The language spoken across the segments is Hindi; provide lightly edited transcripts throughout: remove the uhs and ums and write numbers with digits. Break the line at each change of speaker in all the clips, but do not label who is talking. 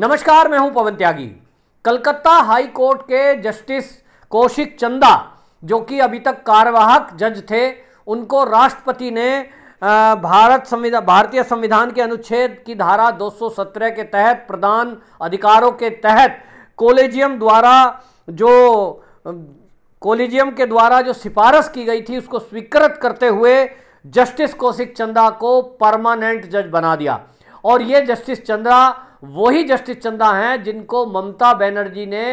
नमस्कार, मैं हूं पवन त्यागी। कलकत्ता हाई कोर्ट के जस्टिस कौशिक चंदा, जो कि अभी तक कार्यवाहक जज थे, उनको राष्ट्रपति ने भारतीय संविधान के अनुच्छेद की धारा 217 के तहत प्रदान अधिकारों के तहत कोलेजियम के द्वारा जो सिफारिश की गई थी उसको स्वीकृत करते हुए जस्टिस कौशिक चंदा को परमानेंट जज बना दिया। और ये जस्टिस चंदा वही जस्टिस चंदा हैं जिनको ममता बनर्जी ने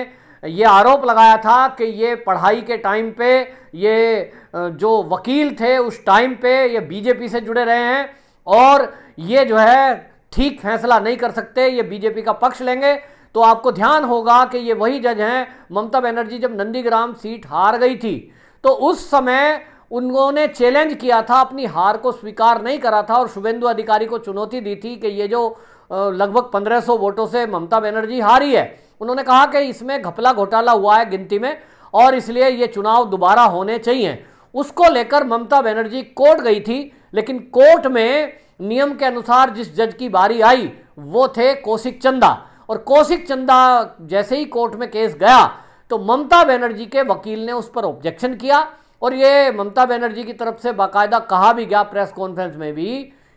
ये आरोप लगाया था कि ये पढ़ाई के टाइम पे ये जो वकील थे उस टाइम पे ये बीजेपी से जुड़े रहे हैं और ये जो है ठीक फैसला नहीं कर सकते, ये बीजेपी का पक्ष लेंगे। तो आपको ध्यान होगा कि ये वही जज हैं। ममता बनर्जी जब नंदीग्राम सीट हार गई थी तो उस समय उन्होंने चैलेंज किया था, अपनी हार को स्वीकार नहीं करा था और शुभेंदु अधिकारी को चुनौती दी थी कि ये जो लगभग 1500 वोटों से ममता बनर्जी हारी है, उन्होंने कहा कि इसमें घपला घोटाला हुआ है गिनती में और इसलिए ये चुनाव दोबारा होने चाहिए। उसको लेकर ममता बनर्जी कोर्ट गई थी, लेकिन कोर्ट में नियम के अनुसार जिस जज की बारी आई वो थे कौशिक चंदा। और कौशिक चंदा जैसे ही कोर्ट में केस गया तो ममता बनर्जी के वकील ने उस पर ऑब्जेक्शन किया और ये ममता बनर्जी की तरफ से बाकायदा कहा भी गया प्रेस कॉन्फ्रेंस में भी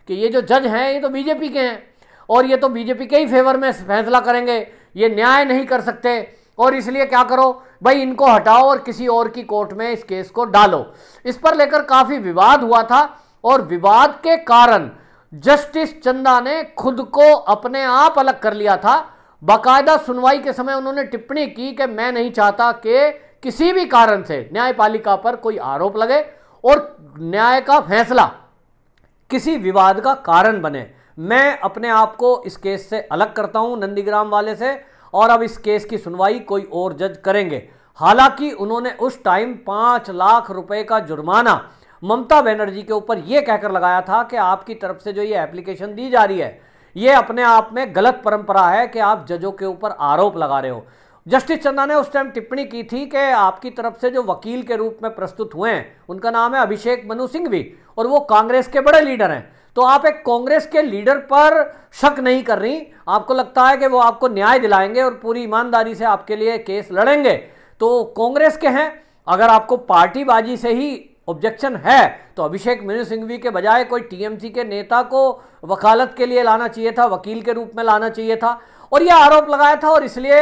कि ये जो जज हैं ये तो बीजेपी के हैं और ये तो बीजेपी के ही फेवर में फैसला करेंगे, ये न्याय नहीं कर सकते और इसलिए क्या करो भाई, इनको हटाओ और किसी और की कोर्ट में इस केस को डालो। इस पर लेकर काफी विवाद हुआ था और विवाद के कारण जस्टिस चंदा ने खुद को अपने आप अलग कर लिया था। बाकायदा सुनवाई के समय उन्होंने टिप्पणी की कि मैं नहीं चाहता कि किसी भी कारण से न्यायपालिका पर कोई आरोप लगे और न्याय का फैसला किसी विवाद का कारण बने। मैं अपने आप को इस केस से अलग करता हूं, नंदीग्राम वाले से, और अब इस केस की सुनवाई कोई और जज करेंगे। हालांकि उन्होंने उस टाइम 5 लाख रुपए का जुर्माना ममता बनर्जी के ऊपर यह कहकर लगाया था कि आपकी तरफ से जो ये एप्लीकेशन दी जा रही है ये अपने आप में गलत परंपरा है कि आप जजों के ऊपर आरोप लगा रहे हो। जस्टिस चंदा ने उस टाइम टिप्पणी की थी कि आपकी तरफ से जो वकील के रूप में प्रस्तुत हुए हैं उनका नाम है अभिषेक मनु सिंघवी और वो कांग्रेस के बड़े लीडर हैं। तो आप एक कांग्रेस के लीडर पर शक नहीं कर रही, आपको लगता है कि वो आपको न्याय दिलाएंगे और पूरी ईमानदारी से आपके लिए केस लड़ेंगे, तो कांग्रेस के हैं। अगर आपको पार्टीबाजी से ही ऑब्जेक्शन है तो अभिषेक मनु सिंघवी के बजाय कोई टीएमसी के नेता को वकालत के लिए लाना चाहिए था, वकील के रूप में लाना चाहिए था। और यह आरोप लगाया था और इसलिए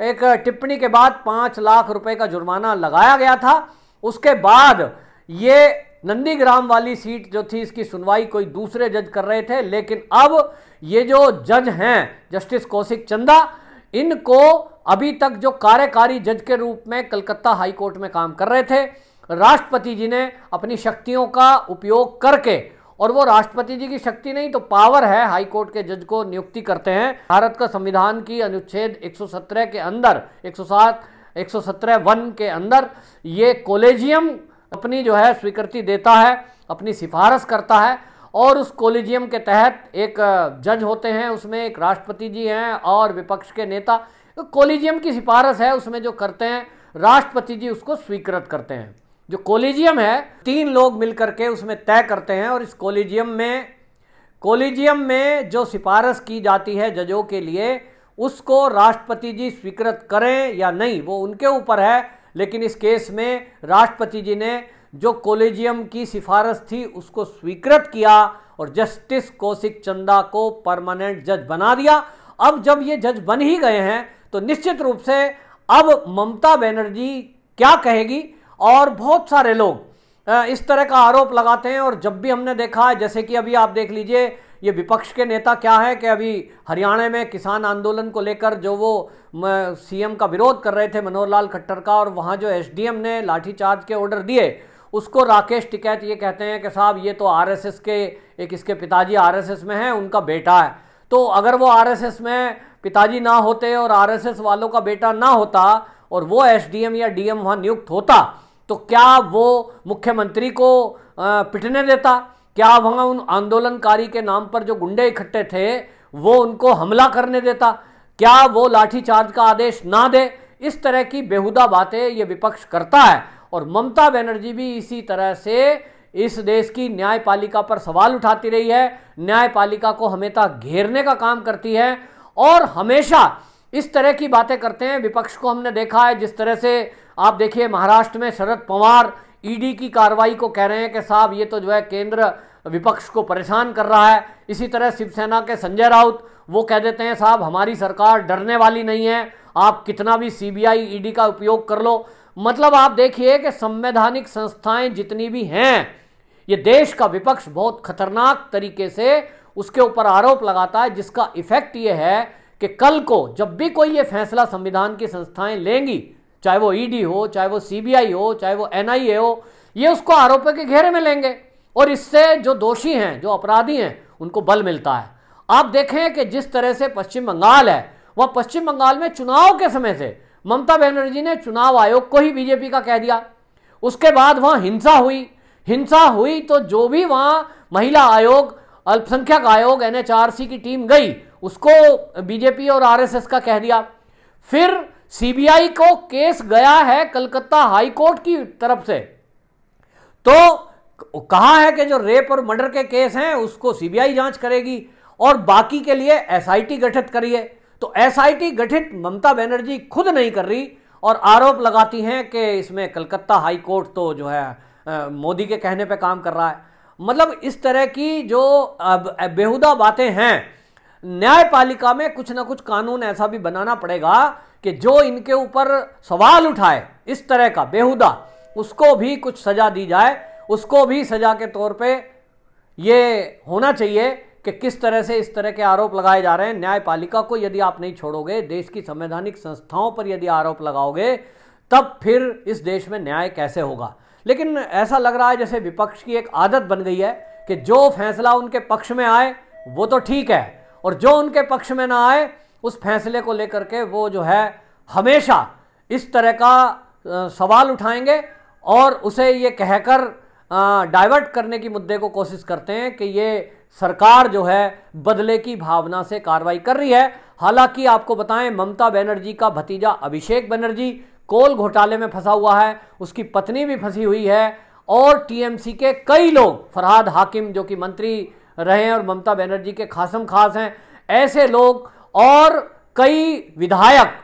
एक टिप्पणी के बाद 5 लाख रुपए का जुर्माना लगाया गया था। उसके बाद ये नंदीग्राम वाली सीट जो थी इसकी सुनवाई कोई दूसरे जज कर रहे थे, लेकिन अब ये जो जज हैं जस्टिस कौशिक चंदा, इनको अभी तक जो कार्यकारी जज के रूप में कलकत्ता हाई कोर्ट में काम कर रहे थे, राष्ट्रपति जी ने अपनी शक्तियों का उपयोग करके, और वो राष्ट्रपति जी की शक्ति नहीं तो पावर है, हाई कोर्ट के जज को नियुक्ति करते हैं। भारत का संविधान की अनुच्छेद 117 के अंदर 117(1) के अंदर ये कोलेजियम अपनी जो है स्वीकृति देता है, अपनी सिफारिश करता है और उस कोलेजियम के तहत एक जज होते हैं, उसमें एक राष्ट्रपति जी हैं और विपक्ष के नेता। तो कोलेजियम की सिफारिश है, उसमें जो करते हैं राष्ट्रपति जी उसको स्वीकृत करते हैं। जो कोलेजियम है 3 लोग मिलकर के उसमें तय करते हैं और इस कोलेजियम में जो सिफारिश की जाती है जजों के लिए उसको राष्ट्रपति जी स्वीकृत करें या नहीं वो उनके ऊपर है। लेकिन इस केस में राष्ट्रपति जी ने जो कोलेजियम की सिफारिश थी उसको स्वीकृत किया और जस्टिस कौशिक चंदा को परमानेंट जज बना दिया। अब जब ये जज बन ही गए हैं तो निश्चित रूप से अब ममता बनर्जी क्या कहेगी, और बहुत सारे लोग इस तरह का आरोप लगाते हैं। और जब भी हमने देखा है, जैसे कि अभी आप देख लीजिए ये विपक्ष के नेता क्या है कि अभी हरियाणा में किसान आंदोलन को लेकर जो वो सीएम का विरोध कर रहे थे मनोहर लाल खट्टर का, और वहाँ जो एसडीएम ने लाठीचार्ज के ऑर्डर दिए उसको राकेश टिकैत ये कहते हैं कि साहब ये तो आरएसएस के एक इसके पिताजी आरएसएस में हैं, उनका बेटा है। तो अगर वो आरएसएस में पिताजी ना होते और आरएसएस वालों का बेटा ना होता और वो एसडीएम या डीएम वहाँ नियुक्त होता तो क्या वो मुख्यमंत्री को पिटने देता? क्या वहाँ उन आंदोलनकारी के नाम पर जो गुंडे इकट्ठे थे वो उनको हमला करने देता? क्या वो लाठीचार्ज का आदेश ना दे? इस तरह की बेहुदा बातें ये विपक्ष करता है और ममता बनर्जी भी इसी तरह से इस देश की न्यायपालिका पर सवाल उठाती रही है, न्यायपालिका को हमेशा घेरने का काम करती है और हमेशा इस तरह की बातें करते हैं। विपक्ष को हमने देखा है, जिस तरह से आप देखिए महाराष्ट्र में शरद पवार ईडी की कार्रवाई को कह रहे हैं कि साहब ये तो जो है केंद्र विपक्ष को परेशान कर रहा है। इसी तरह शिवसेना के संजय राउत वो कह देते हैं साहब हमारी सरकार डरने वाली नहीं है, आप कितना भी सीबीआई ईडी का उपयोग कर लो। मतलब आप देखिए कि संवैधानिक संस्थाएं जितनी भी हैं, ये देश का विपक्ष बहुत खतरनाक तरीके से उसके ऊपर आरोप लगाता है, जिसका इफेक्ट ये है कि कल को जब भी कोई ये फैसला संविधान की संस्थाएं लेंगी, चाहे वो ईडी हो, चाहे वो सीबीआई हो, चाहे वो एनआईए हो, ये उसको आरोपों के घेरे में लेंगे और इससे जो दोषी हैं, जो अपराधी हैं, उनको बल मिलता है। आप देखें कि जिस तरह से पश्चिम बंगाल है, वह पश्चिम बंगाल में चुनाव के समय से ममता बनर्जी ने चुनाव आयोग को ही बीजेपी का कह दिया। उसके बाद वहां हिंसा हुई तो जो भी वहां महिला आयोग, अल्पसंख्यक आयोग, एनएचआरसी की टीम गई, उसको बीजेपी और आरएसएस का कह दिया। फिर सीबीआई को केस गया है कलकत्ता हाई कोर्ट की तरफ से, तो कहा है कि जो रेप और मर्डर के केस हैं उसको सीबीआई जांच करेगी और बाकी के लिए एसआईटी गठित करिए। तो एसआईटी गठित ममता बनर्जी खुद नहीं कर रही और आरोप लगाती हैं कि इसमें कलकत्ता हाई कोर्ट तो जो है मोदी के कहने पे काम कर रहा है। मतलब इस तरह की जो बेहुदा बातें हैं, न्यायपालिका में कुछ ना कुछ कानून ऐसा भी बनाना पड़ेगा कि जो इनके ऊपर सवाल उठाए इस तरह का बेहुदा, उसको भी कुछ सजा दी जाए, उसको भी सजा के तौर पे ये होना चाहिए कि किस तरह से इस तरह के आरोप लगाए जा रहे हैं। न्यायपालिका को यदि आप नहीं छोड़ोगे, देश की संवैधानिक संस्थाओं पर यदि आरोप लगाओगे, तब फिर इस देश में न्याय कैसे होगा। लेकिन ऐसा लग रहा है जैसे विपक्ष की एक आदत बन गई है कि जो फैसला उनके पक्ष में आए वो तो ठीक है, और जो उनके पक्ष में ना आए उस फैसले को लेकर के वो जो है हमेशा इस तरह का सवाल उठाएंगे और उसे ये कहकर डाइवर्ट करने की मुद्दे को कोशिश करते हैं कि ये सरकार जो है बदले की भावना से कार्रवाई कर रही है। हालांकि आपको बताएं, ममता बनर्जी का भतीजा अभिषेक बनर्जी कोल घोटाले में फंसा हुआ है, उसकी पत्नी भी फंसी हुई है और टीएमसी के कई लोग, फरहाद हाकिम जो कि मंत्री रहे हैं और ममता बनर्जी के खासम खास हैं, ऐसे लोग और कई विधायक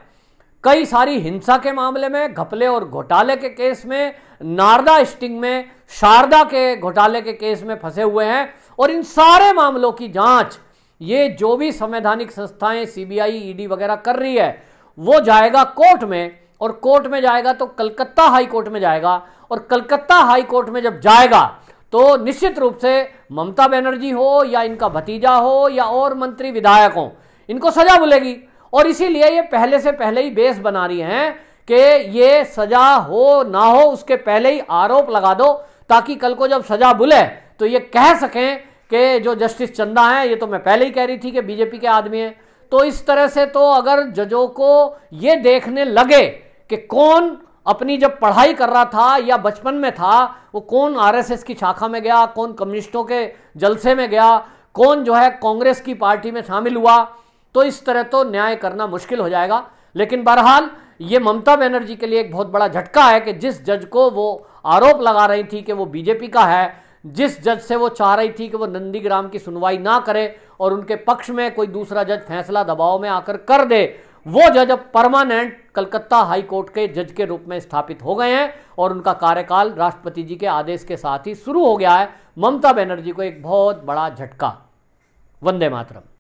कई सारी हिंसा के मामले में, घपले और घोटाले के केस में, नारदा स्टिंग में, शारदा के घोटाले के केस में फंसे हुए हैं। और इन सारे मामलों की जांच ये जो भी संवैधानिक संस्थाएं सीबीआई ईडी वगैरह कर रही है वो जाएगा कोर्ट में, और कोर्ट में जाएगा तो कलकत्ता हाई कोर्ट में जाएगा, और कलकत्ता हाई कोर्ट में जब जाएगा तो निश्चित रूप से ममता बनर्जी हो या इनका भतीजा हो या और मंत्री विधायक हो, इनको सजा मिलेगी। और इसीलिए ये पहले से पहले ही बेस बना रही हैं कि ये सजा हो ना हो उसके पहले ही आरोप लगा दो, ताकि कल को जब सजा बुले तो ये कह सकें कि जो जस्टिस चंदा हैं, ये तो मैं पहले ही कह रही थी कि बीजेपी के आदमी हैं। तो इस तरह से तो अगर जजों को ये देखने लगे कि कौन अपनी जब पढ़ाई कर रहा था या बचपन में था वो कौन आरएसएस की शाखा में गया, कौन कम्युनिस्टों के जलसे में गया, कौन जो है कांग्रेस की पार्टी में शामिल हुआ, तो इस तरह तो न्याय करना मुश्किल हो जाएगा। लेकिन बहरहाल ये ममता बनर्जी के लिए एक बहुत बड़ा झटका है कि जिस जज को वो आरोप लगा रही थी कि वो बीजेपी का है, जिस जज से वो चाह रही थी कि वो नंदीग्राम की सुनवाई ना करे और उनके पक्ष में कोई दूसरा जज फैसला दबाव में आकर कर दे, वो जज अब परमानेंट कलकत्ता हाई कोर्ट के जज के रूप में स्थापित हो गए हैं और उनका कार्यकाल राष्ट्रपति जी के आदेश के साथ ही शुरू हो गया है। ममता बनर्जी को एक बहुत बड़ा झटका। वंदे मातरम।